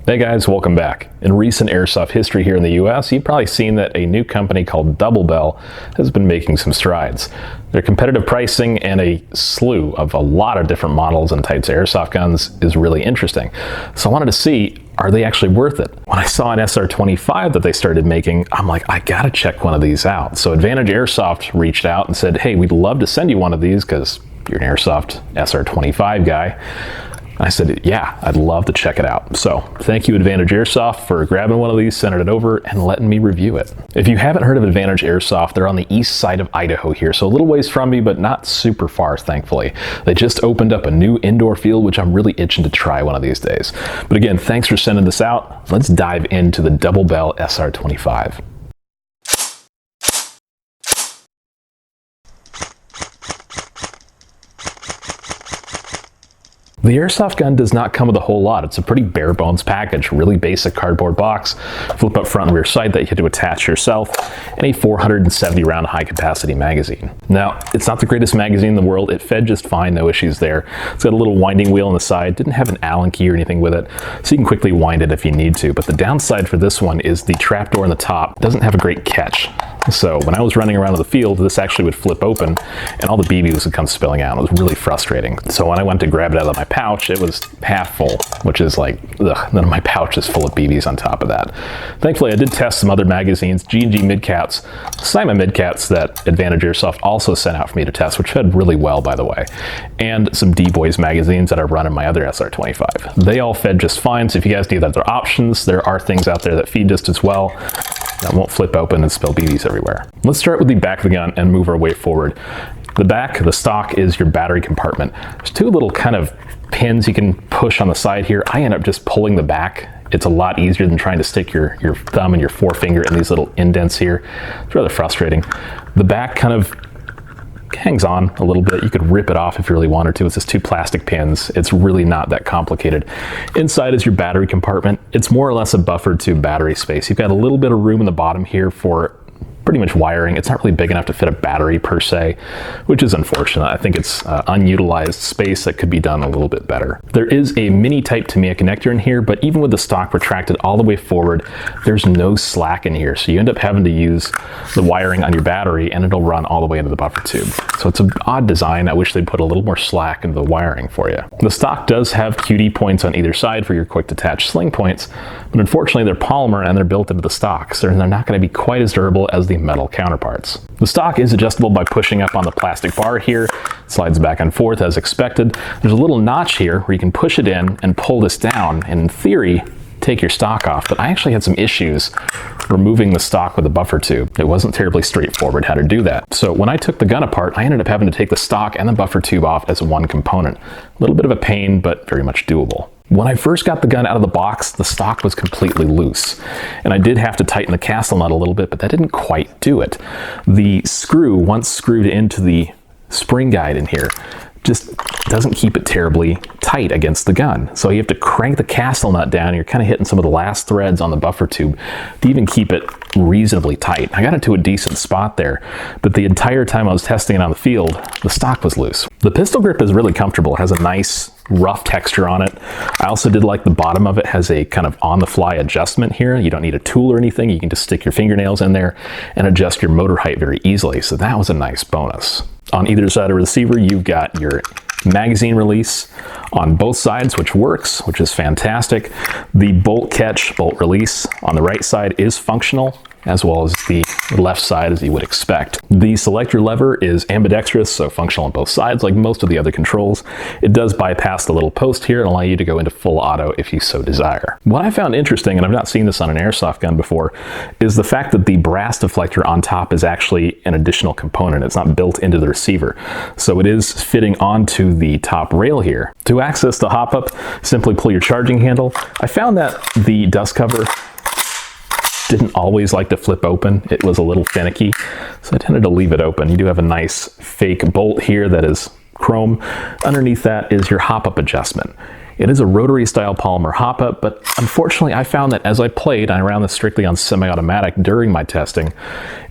Hey guys, welcome back. In recent airsoft history here in the US, you've probably seen that a new company called Double Bell has been making some strides. Their competitive pricing and a slew of a lot of different models and types of airsoft guns is really interesting. So I wanted to see, are they actually worth it? When I saw an SR-25 that they started making, I'm like, I gotta check one of these out. So Advantage Airsoft reached out and said, hey, we'd love to send you one of these because you're an airsoft SR-25 guy. I said, yeah, I'd love to check it out. So thank you, Advantage Airsoft, for grabbing one of these, sending it over, and letting me review it. If you haven't heard of Advantage Airsoft, they're on the east side of Idaho here, so a little ways from me, but not super far, thankfully. They just opened up a new indoor field, which I'm really itching to try one of these days. But again, thanks for sending this out. Let's dive into the Double Bell SR-25. The airsoft gun does not come with a whole lot. It's a pretty bare bones package, really basic cardboard box, flip up front and rear sight that you had to attach yourself, and a 470 round high capacity magazine. Now, it's not the greatest magazine in the world. It fed just fine, no issues there. It's got a little winding wheel on the side, didn't have an Allen key or anything with it, so you can quickly wind it if you need to. But the downside for this one is the trapdoor on the top doesn't have a great catch. So when I was running around in the field, this actually would flip open and all the BBs would come spilling out. It was really frustrating. So when I went to grab it out of my pouch, it was half full, which is like, ugh, none of my pouch is full of BBs on top of that. Thankfully, I did test some other magazines, G&G midcaps, Simon midcaps that Advantage Airsoft also sent out for me to test, which fed really well, by the way, and some D-Boys magazines that I run in my other SR-25. They all fed just fine, so if you guys need other options, there are things out there that feed just as well that won't flip open and spill BBs everywhere. Let's start with the back of the gun and move our way forward. The back, the stock, is your battery compartment. There's two little kind of pins you can push on the side here. I end up just pulling the back. It's a lot easier than trying to stick your thumb and your forefinger in these little indents here. It's rather frustrating. The back kind of hangs on a little bit. You could rip it off if you really wanted to. It's just two plastic pins. It's really not that complicated. Inside is your battery compartment. It's more or less a buffered tube battery space. You've got a little bit of room in the bottom here for pretty much wiring. It's not really big enough to fit a battery per se, which is unfortunate. I think it's unutilized space that could be done a little bit better. There is a mini type Tamiya connector in here, but even with the stock retracted all the way forward, there's no slack in here. So you end up having to use the wiring on your battery and it'll run all the way into the buffer tube. So it's an odd design. I wish they'd put a little more slack into the wiring for you. The stock does have QD points on either side for your quick detach sling points, but unfortunately they're polymer and they're built into the stock, so they're not going to be quite as durable as the metal counterparts. The stock is adjustable by pushing up on the plastic bar here. It slides back and forth as expected. There's a little notch here where you can push it in and pull this down, and in theory, take your stock off, but I actually had some issues removing the stock with the buffer tube. It wasn't terribly straightforward how to do that. So when I took the gun apart, I ended up having to take the stock and the buffer tube off as one component. A little bit of a pain, but very much doable. When I first got the gun out of the box, the stock was completely loose, and I did have to tighten the castle nut a little bit, but that didn't quite do it. The screw, once screwed into the spring guide in here, just doesn't keep it terribly tight against the gun. So you have to crank the castle nut down. You're kind of hitting some of the last threads on the buffer tube to even keep it reasonably tight. I got it to a decent spot there, but the entire time I was testing it on the field, the stock was loose. The pistol grip is really comfortable. It has a nice rough texture on it. I also did like the bottom of it has a kind of on-the-fly adjustment here. You don't need a tool or anything. You can just stick your fingernails in there and adjust your motor height very easily. So that was a nice bonus. On either side of the receiver, you've got your magazine release on both sides, which works, which is fantastic. The bolt catch, bolt release on the right side is functional, as well as the left side, as you would expect. The selector lever is ambidextrous, so functional on both sides, like most of the other controls. It does bypass the little post here and allow you to go into full auto if you so desire. What I found interesting, and I've not seen this on an airsoft gun before, is the fact that the brass deflector on top is actually an additional component. It's not built into the receiver. So it is fitting onto the top rail here. To access the hop-up, simply pull your charging handle. I found that the dust cover didn't always like to flip open. It was a little finicky, so I tended to leave it open. You do have a nice fake bolt here that is chrome. Underneath that is your hop-up adjustment. It is a rotary style polymer hop-up, but unfortunately I found that as I played, I ran this strictly on semi-automatic during my testing,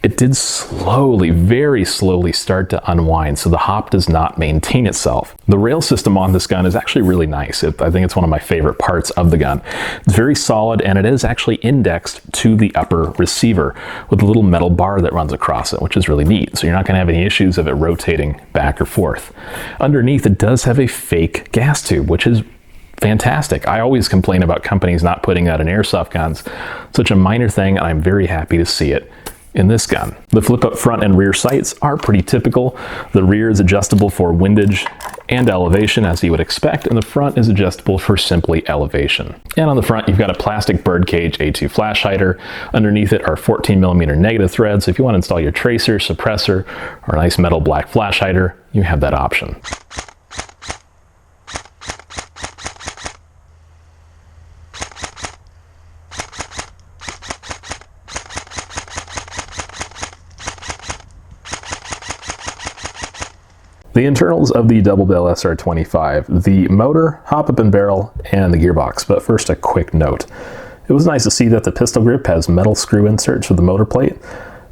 it did slowly, very slowly start to unwind, so the hop does not maintain itself. The rail system on this gun is actually really nice. I think it's one of my favorite parts of the gun. It's very solid, and it is actually indexed to the upper receiver with a little metal bar that runs across it, which is really neat. So you're not going to have any issues of it rotating back or forth. Underneath, it does have a fake gas tube, which is fantastic. I always complain about companies not putting that in airsoft guns. Such a minor thing, and I'm very happy to see it in this gun. The flip-up front and rear sights are pretty typical. The rear is adjustable for windage and elevation, as you would expect, and the front is adjustable for simply elevation. And on the front, you've got a plastic birdcage A2 flash hider. Underneath it are 14mm negative threads. If you want to install your tracer, suppressor, or a nice metal black flash hider, you have that option. The internals of the double barrel SR-25, the motor, hop-up and barrel, and the gearbox. But first, a quick note. It was nice to see that the pistol grip has metal screw inserts for the motor plate.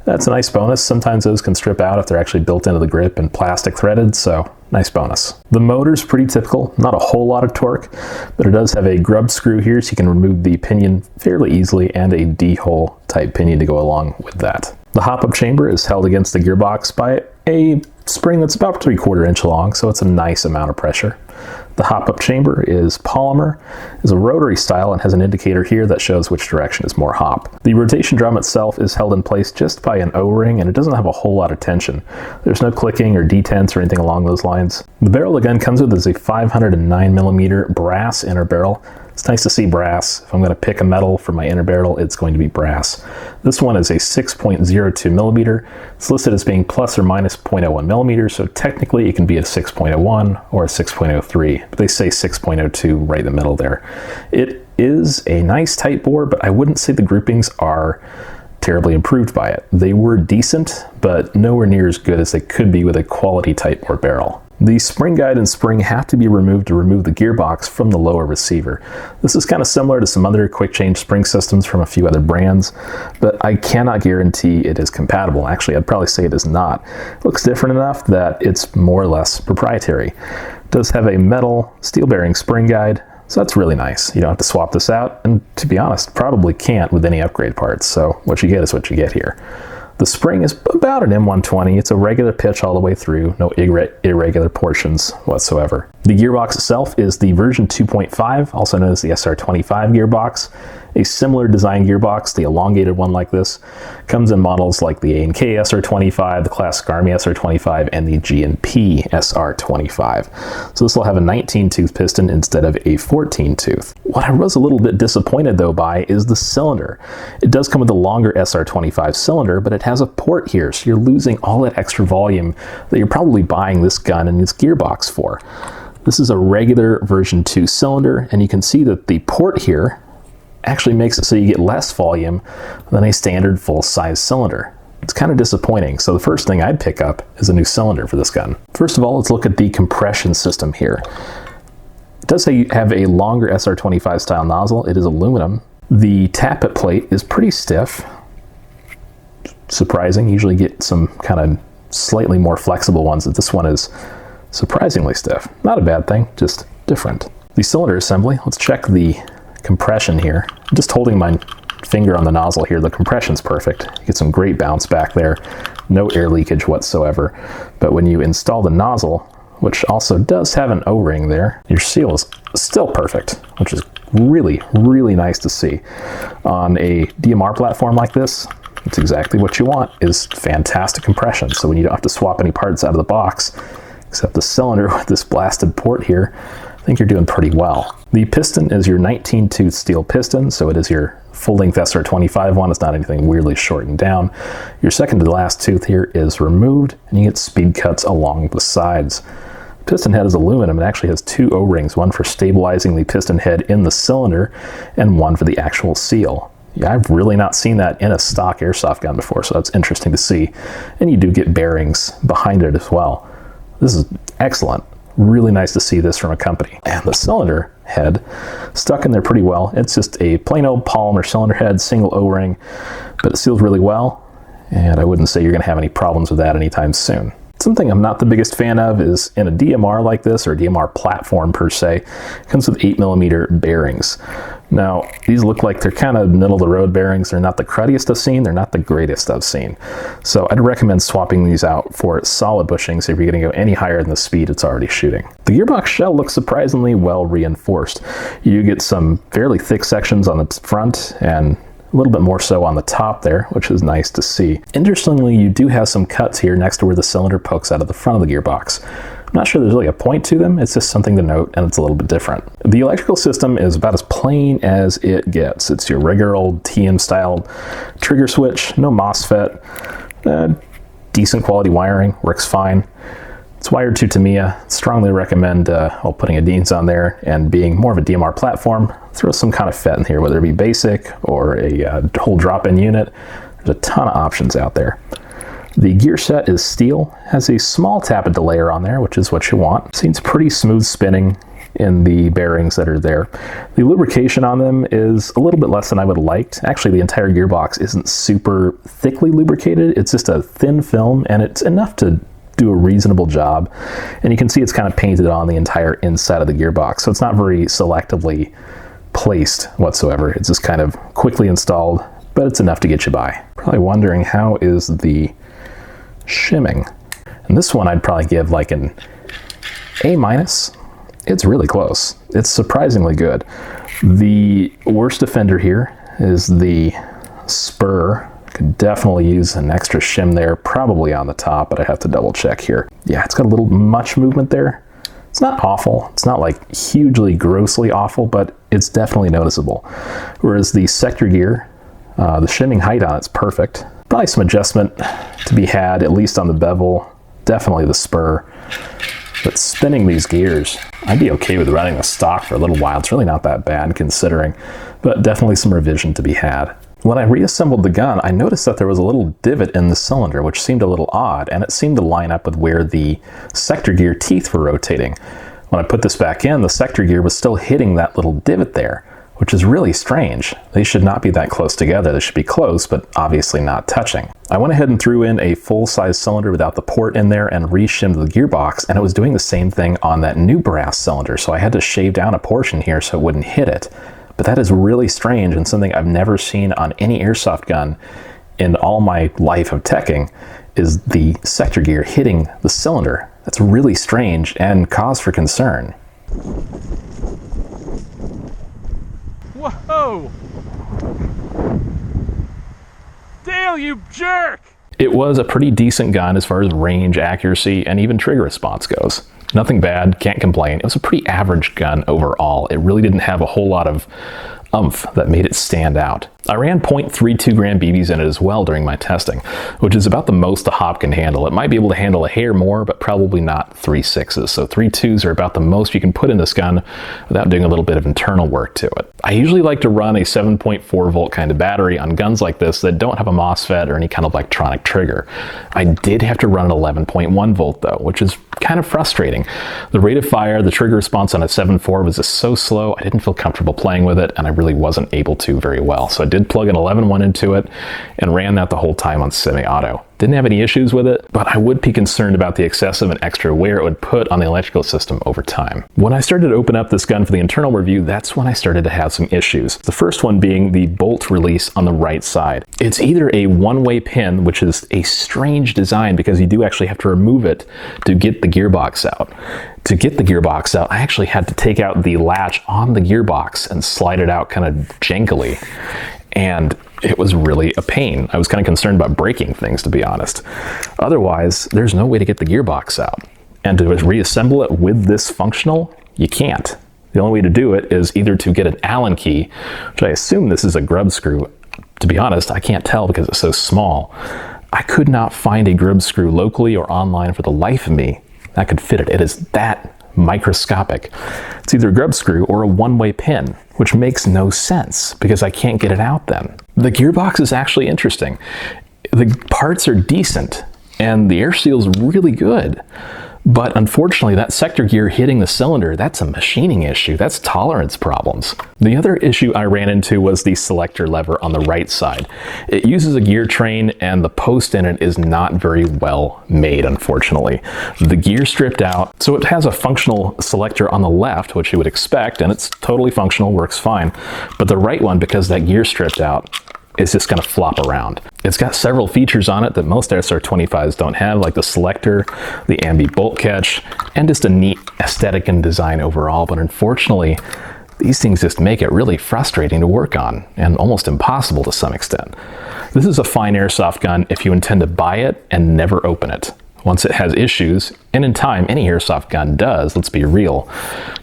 That's a nice bonus. Sometimes those can strip out if they're actually built into the grip and plastic threaded, so nice bonus. The motor's pretty typical, not a whole lot of torque, but it does have a grub screw here so you can remove the pinion fairly easily, and a D-hole type pinion to go along with that. The hop-up chamber is held against the gearbox by a spring that's about 3/4 inch long, so it's a nice amount of pressure. The hop-up chamber is polymer, is a rotary style, and has an indicator here that shows which direction is more hop. The rotation drum itself is held in place just by an O-ring, and it doesn't have a whole lot of tension. There's no clicking or detents or anything along those lines. The barrel the gun comes with is a 509mm brass inner barrel. It's nice to see brass. If I'm going to pick a metal for my inner barrel, it's going to be brass. This one is a 6.02mm. It's listed as being plus or minus 0.01mm, so technically it can be a 6.01 or a 6.03, but they say 6.02 right in the middle there. It is a nice tight bore, but I wouldn't say the groupings are terribly improved by it. They were decent, but nowhere near as good as they could be with a quality tight bore barrel. The spring guide and spring have to be removed to remove the gearbox from the lower receiver. This is kind of similar to some other quick change spring systems from a few other brands, but I cannot guarantee it is compatible. Actually, I'd probably say it is not. It looks different enough that it's more or less proprietary. It does have a metal steel bearing spring guide, so that's really nice. You don't have to swap this out, and to be honest, probably can't with any upgrade parts, so what you get is what you get here. The spring is about an M120. It's a regular pitch all the way through, no irregular portions whatsoever. The gearbox itself is the version 2.5, also known as the SR-25 gearbox. A similar design gearbox, the elongated one like this, comes in models like the A&K SR-25, the Classic Army SR-25, and the G&P SR-25. So this will have a 19-tooth piston instead of a 14-tooth. What I was a little bit disappointed though by is the cylinder. It does come with a longer SR-25 cylinder, but it has a port here, so you're losing all that extra volume that you're probably buying this gun and its gearbox for. This is a regular version 2 cylinder, and you can see that the port here actually makes it so you get less volume than a standard full-size cylinder. It's kind of disappointing, so the first thing I'd pick up is a new cylinder for this gun. First of all, let's look at the compression system here. It does say you have a longer SR-25 style nozzle. It is aluminum. The tappet plate is pretty stiff. Surprising. Usually get some kind of slightly more flexible ones, but this one is surprisingly stiff. Not a bad thing, just different. The cylinder assembly, let's check the compression here. I'm just holding my finger on the nozzle here. The compression's perfect. You get some great bounce back there. No air leakage whatsoever. But when you install the nozzle, which also does have an O-ring there, your seal is still perfect, which is really, really nice to see. On a DMR platform like this, it's exactly what you want, is fantastic compression. So when you don't have to swap any parts out of the box, except the cylinder with this blasted port here, I think you're doing pretty well. The piston is your 19-tooth steel piston, so it is your full-length SR-25 one. It's not anything weirdly shortened down. Your second to the last tooth here is removed, and you get speed cuts along the sides. The piston head is aluminum. It actually has two O-rings, one for stabilizing the piston head in the cylinder, and one for the actual seal. Yeah, I've really not seen that in a stock airsoft gun before, so that's interesting to see. And you do get bearings behind it as well. This is excellent. Really nice to see this from a company. And the cylinder head. Stuck in there pretty well. It's just a plain old polymer cylinder head, single O-ring, but it seals really well, and I wouldn't say you're going to have any problems with that anytime soon. Something I'm not the biggest fan of is in a DMR like this, or a DMR platform per se, it comes with 8mm bearings. Now, these look like they're kind of middle-of-the-road bearings. They're not the cruddiest I've seen. They're not the greatest I've seen. So I'd recommend swapping these out for solid bushings if you're going to go any higher than the speed it's already shooting. The gearbox shell looks surprisingly well reinforced. You get some fairly thick sections on the front and a little bit more so on the top there, which is nice to see. Interestingly, you do have some cuts here next to where the cylinder pokes out of the front of the gearbox. I'm not sure there's really a point to them, it's just something to note, and it's a little bit different. The electrical system is about as plain as it gets. It's your regular old TM style trigger switch, no MOSFET, decent quality wiring, works fine. It's wired to Tamiya. Strongly recommend putting a Deans on there, and being more of a DMR platform, throw some kind of FET in here, whether it be basic or a whole drop-in unit. There's a ton of options out there. The gear set is steel, has a small tappet delayer on there, which is what you want. Seems pretty smooth spinning in the bearings that are there. The lubrication on them is a little bit less than I would have liked. Actually, the entire gearbox isn't super thickly lubricated. It's just a thin film, and it's enough to do a reasonable job. And you can see it's kind of painted on the entire inside of the gearbox, so it's not very selectively placed whatsoever. It's just kind of quickly installed, but it's enough to get you by. Probably wondering, how is the shimming? And this one I'd probably give like an A-. It's really close. It's surprisingly good. The worst offender here is the spur. Could definitely use an extra shim there, probably on the top, but I have to double check here. Yeah, it's got a little much movement there. It's not awful. It's not like hugely grossly awful, but it's definitely noticeable. Whereas the sector gear, the shimming height on it's perfect. Probably some adjustment to be had, at least on the bevel, definitely the spur. But spinning these gears, I'd be okay with running the stock for a little while. It's really not that bad considering, but definitely some revision to be had. When I reassembled the gun, I noticed that there was a little divot in the cylinder, which seemed a little odd, and it seemed to line up with where the sector gear teeth were rotating. When I put this back in, the sector gear was still hitting that little divot there, which is really strange. They should not be that close together. They should be close, but obviously not touching. I went ahead and threw in a full-size cylinder without the port in there and re-shimmed the gearbox, and it was doing the same thing on that new brass cylinder, so I had to shave down a portion here so it wouldn't hit it. But that is really strange, and something I've never seen on any airsoft gun in all my life of teching, is the sector gear hitting the cylinder. That's really strange and cause for concern. Whoa! Dale, you jerk! It was a pretty decent gun as far as range, accuracy, and even trigger response goes. Nothing bad, can't complain. It was a pretty average gun overall. It really didn't have a whole lot of oomph that made it stand out. I ran 0.32 gram BBs in it as well during my testing, which is about the most the Hop can handle. It might be able to handle a hair more, but probably not 3.6s. So 3.2s are about the most you can put in this gun without doing a little bit of internal work to it. I usually like to run a 7.4 volt kind of battery on guns like this that don't have a MOSFET or any kind of electronic trigger. I did have to run an 11.1 volt though, which is kind of frustrating. The rate of fire, the trigger response on a 7.4 was just so slow, I didn't feel comfortable playing with it, and I really wasn't able to very well. So I did plug an 11.1 into it and ran that the whole time on semi-auto. Didn't have any issues with it, but I would be concerned about the excessive and extra wear it would put on the electrical system over time. When I started to open up this gun for the internal review, that's when I started to have some issues. The first one being the bolt release on the right side. It's either a one-way pin, which is a strange design because you do actually have to remove it to get the gearbox out. To get the gearbox out, I actually had to take out the latch on the gearbox and slide it out kind of jankily. And it was really a pain. I was kind of concerned about breaking things, to be honest. Otherwise, there's no way to get the gearbox out. And to reassemble it with this functional, you can't. The only way to do it is either to get an Allen key, which I assume this is a grub screw. To be honest, I can't tell because it's so small. I could not find a grub screw locally or online for the life of me that could fit it. It is that microscopic. It's either a grub screw or a one-way pin, which makes no sense because I can't get it out then. The gearbox is actually interesting. The parts are decent and the air seal is really good, But unfortunately, that sector gear hitting the cylinder, that's a machining issue. That's tolerance problems. The other issue I ran into was the selector lever on the right side. It uses a gear train and the post in it is not very well made, unfortunately. The gear stripped out, so it has a functional selector on the left, which you would expect, and it's totally functional, works fine. But the right one, because that gear stripped out, is just going to flop around. It's got several features on it that most SR-25s don't have, like the selector, the ambi bolt catch, and just a neat aesthetic and design overall. But unfortunately, these things just make it really frustrating to work on and almost impossible to some extent. This is a fine airsoft gun if you intend to buy it and never open it. Once it has issues, and in time any airsoft gun does, let's be real,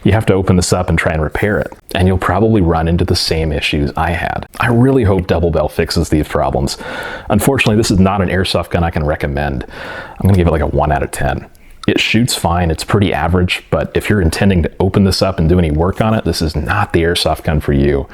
you have to open this up and try and repair it. And you'll probably run into the same issues I had. I really hope Double Bell fixes these problems. Unfortunately, this is not an airsoft gun I can recommend. I'm gonna give it like a 1 out of 10. It shoots fine, it's pretty average, but if you're intending to open this up and do any work on it, this is not the airsoft gun for you.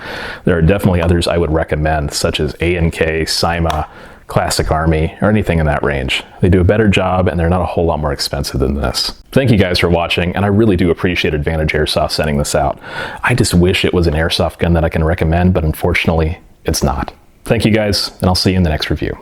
There are definitely others I would recommend, such as A&K, Cyma, Classic Army, or anything in that range. They do a better job and they're not a whole lot more expensive than this. Thank you guys for watching, and I really do appreciate Advantage Airsoft sending this out. I just wish it was an airsoft gun that I can recommend, but unfortunately, it's not. Thank you guys, and I'll see you in the next review.